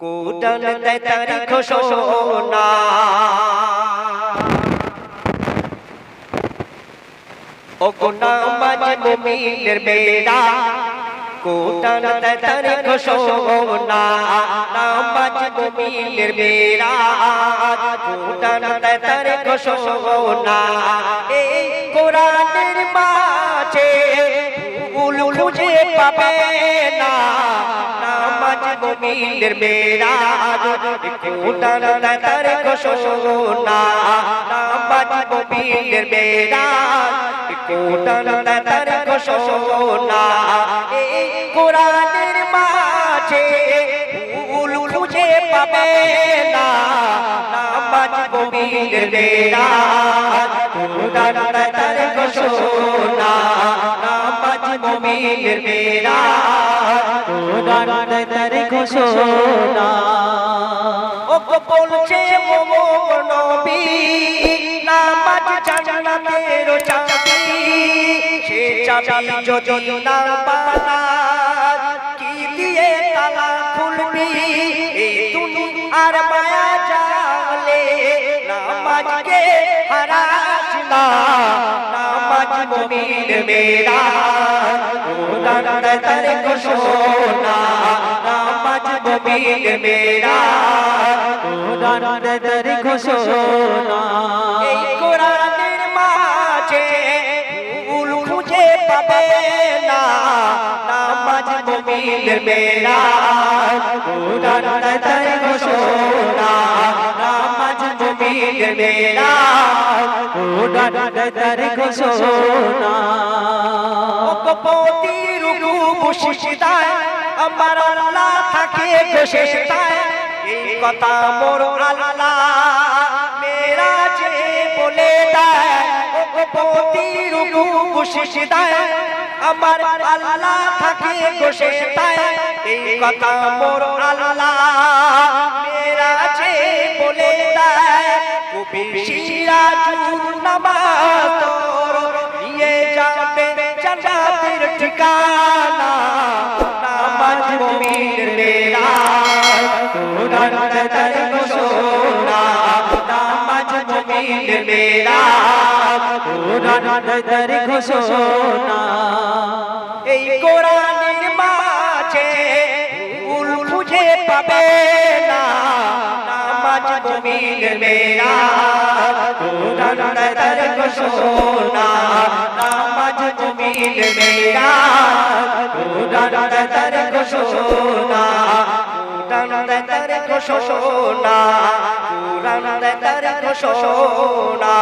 কোরআন দেয় তার ঘোষণা ও নামাজ মুমিনের বেড়া কোরআন দেয় তার ঘোষণা নামাজ মুমিনের বেড়া কোরআন দেয় তার ঘোষণা এই কোরআনের মাঝে ভুল খুঁজে পাবে না নামাজ মুমিনের বেড়া কোরআন দেয় তার ঘোষণা নামাজ মুমিনের বেড়া কোরআন দেয় তার ঘোষণা এই কোরআনের মাঝে ভুল খুঁজে পাবে না নামাজ মুমিনের বেড়া কোরআন দেয় তার ঘোষণা নামাজ মুমিনের বেড়া কোরআন দেয় তার ঘোষণা ও বলছে মোর নবী নামাজ জান্নাতের চাবি সে চাবি যদি না পানা কি দিয়ে তালা খুলবি এই দুনিয়ার মায়া জালে নামাজকে হারাস না নামাজ মুমিনের বেড়া কোরআন দেয় তার ঘোষণা নামাজ মুমিনের বেড়া কোরআন দেয় তার ঘোষণা এই কোরআনের মাঝে ভুল খুঁজে পাবে না নামাজ মুমিনের বেড়া কোরআন দেয় তার ঘোষণা নামাজ মুমিনের বেড়া কোরআন দেয় তার ঘোষণা প্রতি রুকু সিজদায় আমার আল্লাহ থাকে গোশেতায় এই কথা মোর আল্লাহ মেরাজে বলে দেয় ও প্রতি রুকু সিজদায় আমার আল্লাহ থাকে গোশেতায় এই কথা মোর আল্লাহ মেরাজে বলে দেয় কবি সিরাজুল নামাজ তোর নিয়ে যাবে জান্নাতের ঠিকানা নামাজ মুমিনের বেড়া কোরআন দেয় তার ঘোষণা নামাজ মুমিনের বেড়া কোরআন দেয় তার ঘোষণা এই কোরআনের মাঝে ভুল খুঁজে পাবে না নামাজ মুমিনের বেড়া কোরআন দেয় তার ঘোষণা নামাজ মুমিনের বেড়া কোরআন দেয় তার ঘোষণা কোরআন দেয় তার ঘোষণা কোরআন দেয় তার ঘোষণা